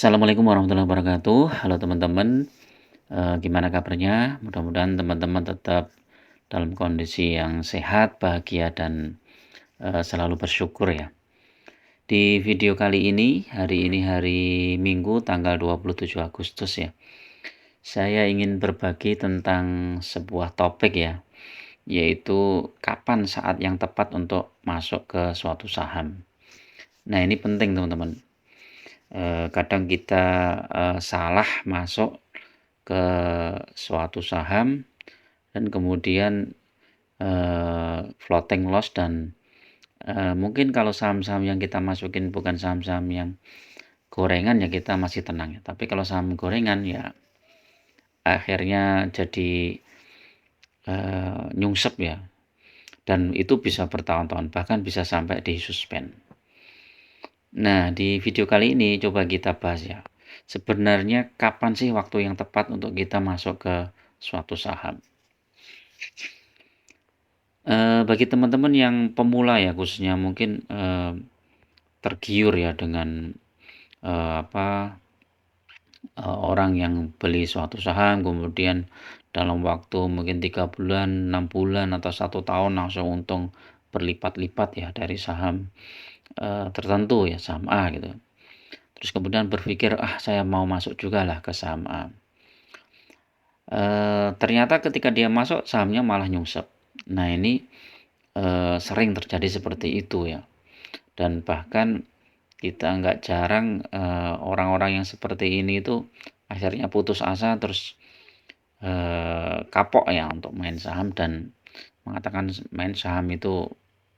Assalamualaikum warahmatullahi wabarakatuh. Halo teman-teman, gimana kabarnya? Mudah-mudahan teman-teman tetap dalam kondisi yang sehat, bahagia, dan selalu bersyukur ya. Di video kali ini, hari ini hari Minggu tanggal 27 Agustus ya. Saya ingin berbagi tentang sebuah topik ya, yaitu kapan saat yang tepat untuk masuk ke suatu saham. Nah, ini penting teman-teman. Kadang kita salah masuk ke suatu saham dan kemudian floating loss dan mungkin kalau saham-saham yang kita masukin bukan saham-saham yang gorengan ya kita masih tenang ya. Tapi kalau saham gorengan ya akhirnya jadi nyungsep ya. Dan itu bisa bertahun-tahun bahkan bisa sampai di suspend. Nah, di video kali ini coba kita bahas ya. Sebenarnya kapan sih waktu yang tepat untuk kita masuk ke suatu saham? Bagi teman-teman yang pemula ya khususnya mungkin tergiur ya dengan orang yang beli suatu saham kemudian dalam waktu mungkin 3 bulan, 6 bulan, atau 1 tahun langsung untung berlipat-lipat ya dari saham tertentu ya, saham A gitu. Terus kemudian berpikir, saya mau masuk juga lah ke saham A. Ternyata ketika dia masuk sahamnya malah nyungsep. Nah ini sering terjadi seperti itu ya. Dan bahkan kita nggak jarang orang-orang yang seperti ini itu akhirnya putus asa terus kapok ya untuk main saham dan mengatakan main saham itu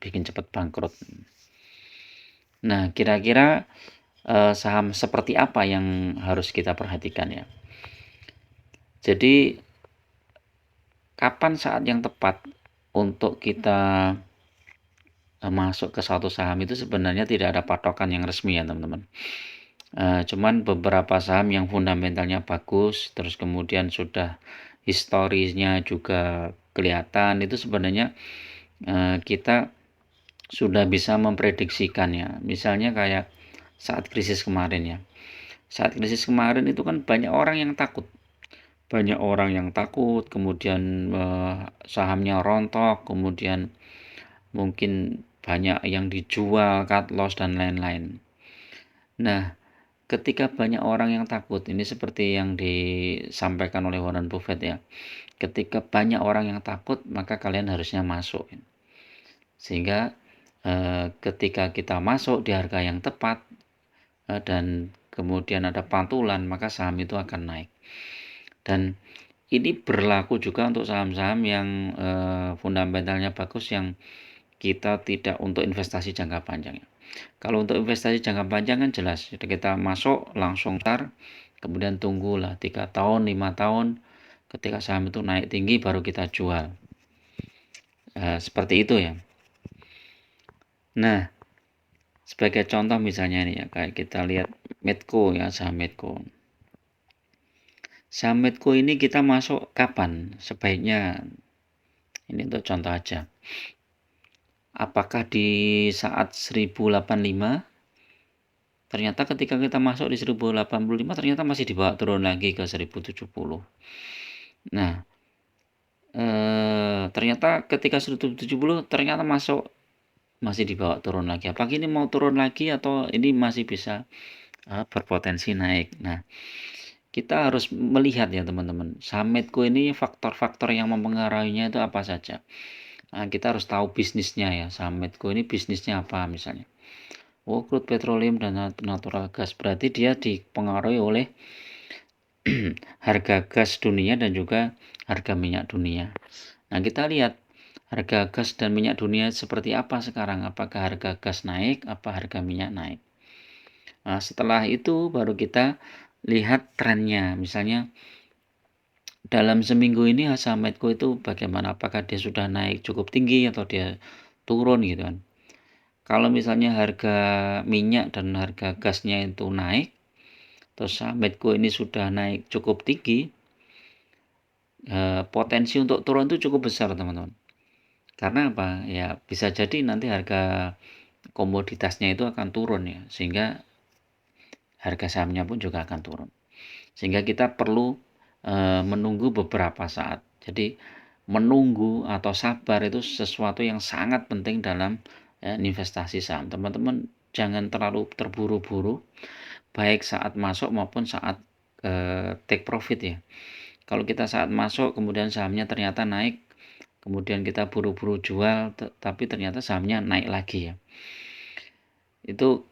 bikin cepat bangkrut. Nah kira-kira saham seperti apa yang harus kita perhatikan ya? Jadi kapan saat yang tepat untuk kita masuk ke suatu saham itu sebenarnya tidak ada patokan yang resmi ya teman-teman. Cuman beberapa saham yang fundamentalnya bagus, terus kemudian sudah historisnya juga kelihatan, itu sebenarnya kita sudah bisa memprediksikan ya. Misalnya kayak saat krisis kemarin ya. Saat krisis kemarin itu kan banyak orang yang takut. Banyak orang yang takut, kemudian sahamnya rontok, kemudian mungkin banyak yang dijual, cut loss, dan lain-lain. Nah, ketika banyak orang yang takut, ini seperti yang disampaikan oleh Warren Buffett ya. Ketika banyak orang yang takut, maka kalian harusnya masuk. Sehingga ketika kita masuk di harga yang tepat dan kemudian ada pantulan, maka saham itu akan naik. Dan ini berlaku juga untuk saham-saham yang fundamentalnya bagus yang kita tidak untuk investasi jangka panjang. Kalau untuk investasi jangka panjang kan jelas, jadi kita masuk langsung kemudian tunggulah 3 tahun, 5 tahun, ketika saham itu naik tinggi baru kita jual. Seperti itu ya. Nah, sebagai contoh misalnya nih ya, kayak kita lihat Medco ya, saham Medco. Saham Medco ini kita masuk kapan? Sebaiknya, ini untuk contoh aja. Apakah di saat 1085? Ternyata ketika kita masuk di 1085 ternyata masih dibawa turun lagi ke 1070. Nah, ternyata ketika 1070 ternyata masuk masih dibawa turun lagi. Apakah ini mau turun lagi atau ini masih bisa berpotensi naik? Nah, kita harus melihat ya teman-teman. Saham Medco ini faktor-faktor yang mempengaruhinya itu apa saja. Nah, kita harus tahu bisnisnya ya. Saham Medco ini bisnisnya apa misalnya. Crude petroleum dan natural gas, berarti dia dipengaruhi oleh harga gas dunia dan juga harga minyak dunia. Nah, kita lihat harga gas dan minyak dunia seperti apa sekarang. Apakah harga gas naik, apa harga minyak naik. Nah, setelah itu baru kita lihat trennya. Misalnya dalam seminggu ini saham Medco itu bagaimana, apakah dia sudah naik cukup tinggi atau dia turun gitu kan. Kalau misalnya harga minyak dan harga gasnya itu naik, terus saham Medco ini sudah naik cukup tinggi, potensi untuk turun itu cukup besar teman-teman. Karena apa? Ya bisa jadi nanti harga komoditasnya itu akan turun ya, sehingga harga sahamnya pun juga akan turun. Sehingga kita perlu menunggu beberapa saat. Jadi menunggu atau sabar itu sesuatu yang sangat penting dalam investasi saham. Teman-teman jangan terlalu terburu-buru, baik saat masuk maupun saat take profit ya. Kalau kita saat masuk kemudian sahamnya ternyata naik, kemudian kita buru-buru jual, tapi ternyata sahamnya naik lagi ya. Itu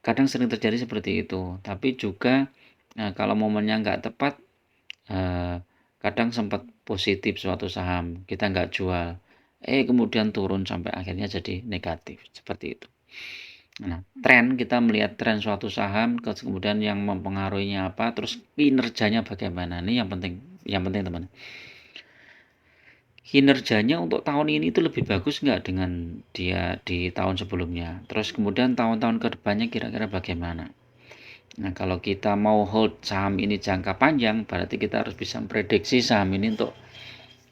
kadang sering terjadi seperti itu. Tapi juga kalau momennya nggak tepat, kadang sempat positif suatu saham, kita nggak jual, kemudian turun sampai akhirnya jadi negatif, seperti itu. Nah, kita melihat tren suatu saham, kemudian yang mempengaruhinya apa, terus kinerjanya bagaimana. Ini yang penting teman. Kinerjanya untuk tahun ini itu lebih bagus nggak dengan dia di tahun sebelumnya. Terus kemudian tahun-tahun kedepannya kira-kira bagaimana. Nah, kalau kita mau hold saham ini jangka panjang, berarti kita harus bisa memprediksi saham ini untuk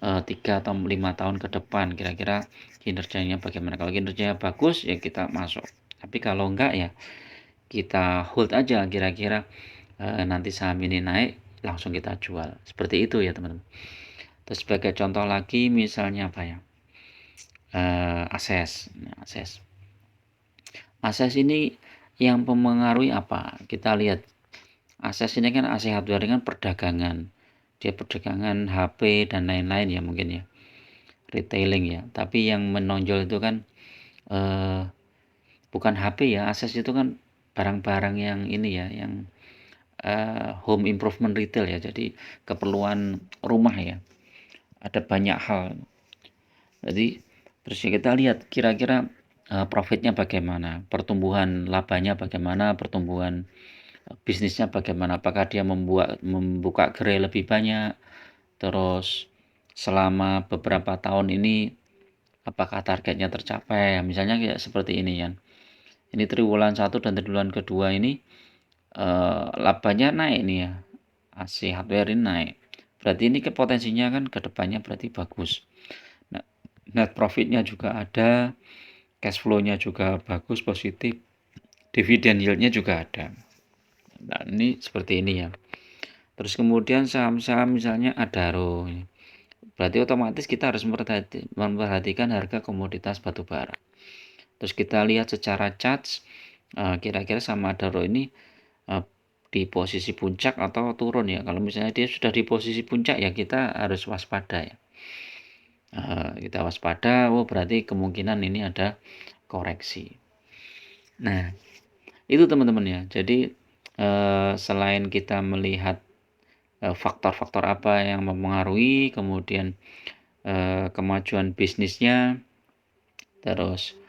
3 atau 5 tahun ke depan kira-kira kinerjanya bagaimana. Kalau kinerjanya bagus ya kita masuk, tapi kalau enggak ya kita hold aja, kira-kira nanti saham ini naik langsung kita jual, seperti itu ya teman-teman. Terus sebagai contoh lagi misalnya apa ya, Ases. Ases ini yang mempengaruhi apa, kita lihat. Ases ini kan AC Hardware kan perdagangan, dia perdagangan HP dan lain-lain ya mungkin ya, retailing ya. Tapi yang menonjol itu kan bukan HP ya, Ases itu kan barang-barang yang ini ya, yang home improvement retail ya, jadi keperluan rumah ya, ada banyak hal. Jadi terus kita lihat kira-kira profitnya bagaimana, pertumbuhan labanya bagaimana, pertumbuhan bisnisnya bagaimana, apakah dia membuka gerai lebih banyak, terus selama beberapa tahun ini apakah targetnya tercapai, misalnya kayak seperti ini ya. Ini triwulan 1 dan triwulan kedua ini labanya naik nih ya, AC Hardware ini naik, berarti ini potensinya kan ke depannya berarti bagus. Nah, net profitnya juga ada, cash flow-nya juga bagus, positif, dividen yield-nya juga ada. Nah, ini seperti ini ya. Terus kemudian saham-saham misalnya Adaro, berarti otomatis kita harus memperhatikan harga komoditas batubara. Terus kita lihat secara charts, kira-kira saham Adaro ini di posisi puncak atau turun ya. Kalau misalnya dia sudah di posisi puncak ya kita harus waspada ya. Kita waspada, berarti kemungkinan ini ada koreksi. Nah, itu teman-teman ya. Jadi selain kita melihat faktor-faktor apa yang mempengaruhi, kemudian kemajuan bisnisnya, terus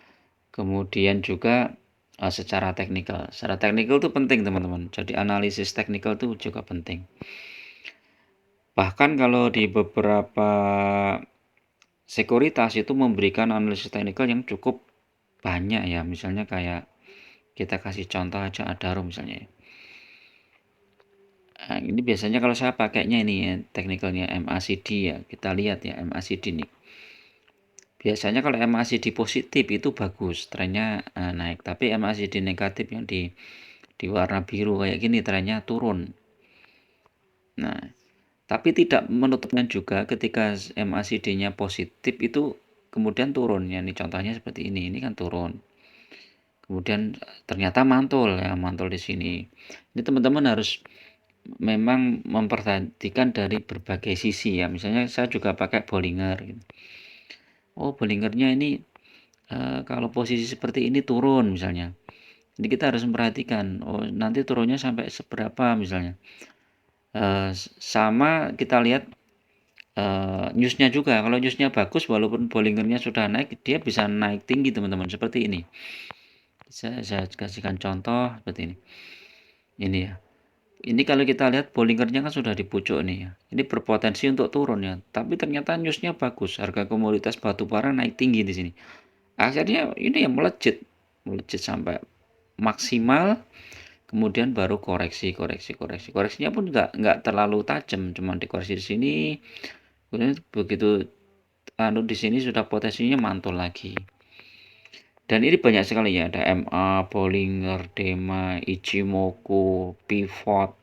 kemudian juga secara teknikal. Secara teknikal itu penting teman-teman. Jadi analisis teknikal itu juga penting. Bahkan kalau di beberapa sekuritas itu memberikan analisis teknikal yang cukup banyak ya. Misalnya kayak kita kasih contoh aja Adaro misalnya. Nah, ini biasanya kalau saya pakainya ini ya, teknikalnya MACD ya. Kita lihat ya MACD nih. Biasanya kalau MACD positif itu bagus, trennya naik. Tapi MACD negatif yang di warna biru kayak gini trennya turun. Nah, tapi tidak menutupnya juga ketika MACD-nya positif itu kemudian turun ya. Ini contohnya seperti ini kan turun. Kemudian ternyata mantul ya, mantul di sini. Ini teman-teman harus memang memperhatikan dari berbagai sisi ya. Misalnya saya juga pakai Bollinger gitu. Bollingernya ini kalau posisi seperti ini turun misalnya. Jadi kita harus memperhatikan, nanti turunnya sampai seberapa misalnya. Sama kita lihat newsnya juga. Kalau newsnya bagus, walaupun Bollingernya sudah naik, dia bisa naik tinggi teman-teman. Seperti ini. Saya kasihkan contoh seperti ini. Ini ya. Ini kalau kita lihat Bollingernya kan sudah di pucuk nih ya. Ini berpotensi untuk turun ya. Tapi ternyata newsnya bagus. Harga komoditas batubara naik tinggi di sini. Akhirnya ini yang melejit sampai maksimal. Kemudian baru koreksinya pun nggak terlalu tajam, cuma dikoreksi di sini. Kemudian begitu di sini sudah potensinya mantul lagi. Dan ini banyak sekali ya, ada MA, Bollinger, Dema, Ichimoku, Pivot,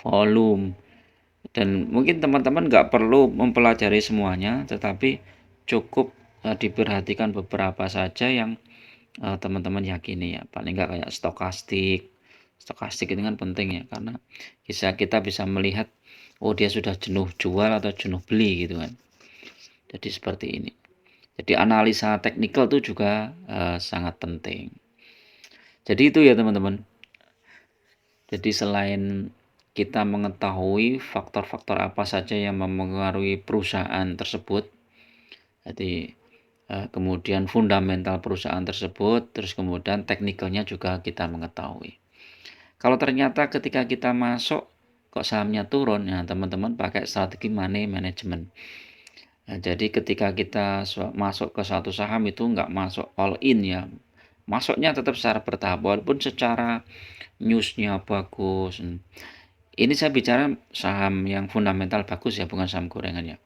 Volume, dan mungkin teman-teman nggak perlu mempelajari semuanya, tetapi cukup diperhatikan beberapa saja yang teman-teman yakini ya. Paling nggak kayak stokastik. Stokastik itu kan penting ya, karena kita bisa melihat, oh dia sudah jenuh jual atau jenuh beli gitu kan. Jadi seperti ini. Jadi analisa teknikal itu juga sangat penting. Jadi itu ya teman-teman. Jadi selain kita mengetahui faktor-faktor apa saja yang mempengaruhi perusahaan tersebut, jadi kemudian fundamental perusahaan tersebut, terus kemudian teknikalnya juga kita mengetahui. Kalau ternyata ketika kita masuk kok sahamnya turun, ya teman-teman pakai strategi money management. Nah, jadi ketika kita masuk ke satu saham itu nggak masuk all in ya, masuknya tetap secara bertahap walaupun secara newsnya bagus. Ini saya bicara saham yang fundamental bagus ya, bukan saham gorengan ya.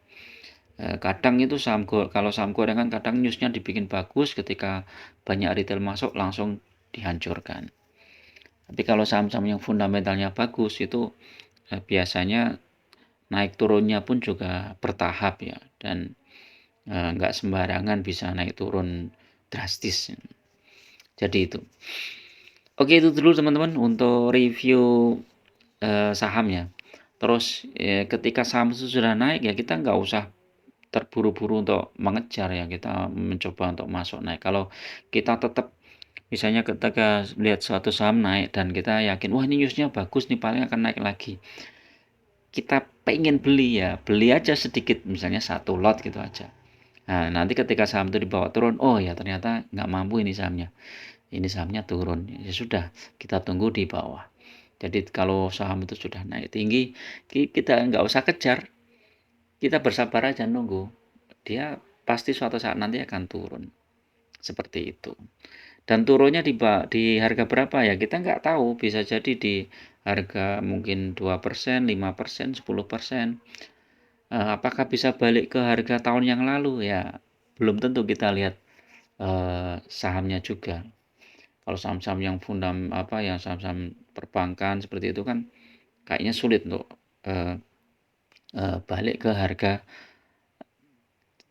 Kadang itu kalau saham gorengan kadang newsnya dibikin bagus, ketika banyak retail masuk langsung dihancurkan. Tapi kalau saham-saham yang fundamentalnya bagus itu biasanya naik turunnya pun juga bertahap ya, dan nggak sembarangan bisa naik turun drastis. Jadi itu. Oke, itu dulu teman-teman untuk review sahamnya. Terus ketika saham itu sudah naik ya kita nggak usah terburu-buru untuk mengejar ya, kita mencoba untuk masuk naik. Kalau kita tetap misalnya ketika lihat suatu saham naik dan kita yakin wah ini newsnya bagus nih paling akan naik lagi, kita pengen beli ya beli aja sedikit, misalnya satu lot gitu aja. Nah nanti ketika saham itu dibawa turun, oh ya ternyata nggak mampu ini sahamnya turun, ya sudah kita tunggu di bawah. Jadi kalau saham itu sudah naik tinggi, kita nggak usah kejar, kita bersabar aja nunggu. Dia pasti suatu saat nanti akan turun. Seperti itu. Dan turunnya di harga berapa ya kita nggak tahu, bisa jadi di harga mungkin 2%, 5%, 10%. Apakah bisa balik ke harga tahun yang lalu ya? Belum tentu, kita lihat sahamnya juga. Kalau saham-saham yang yang saham-saham perbankan seperti itu kan kayaknya sulit untuk balik ke harga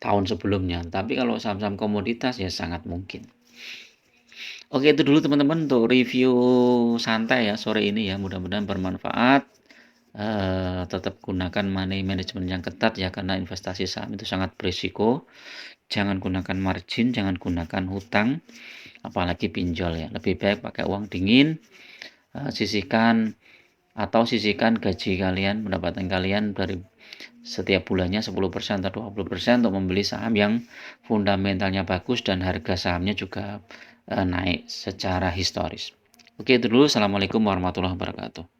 tahun sebelumnya. Tapi kalau saham-saham komoditas ya sangat mungkin. Oke, itu dulu teman-teman untuk review santai ya sore ini ya. Mudah-mudahan bermanfaat. Tetap gunakan money management yang ketat ya, karena investasi saham itu sangat berisiko. Jangan gunakan margin, jangan gunakan hutang, apalagi pinjol ya. Lebih baik pakai uang dingin, sisihkan gaji kalian, pendapatan kalian dari setiap bulannya 10% atau 20% untuk membeli saham yang fundamentalnya bagus dan harga sahamnya juga naik secara historis. Oke, itu dulu. Assalamualaikum warahmatullahi wabarakatuh.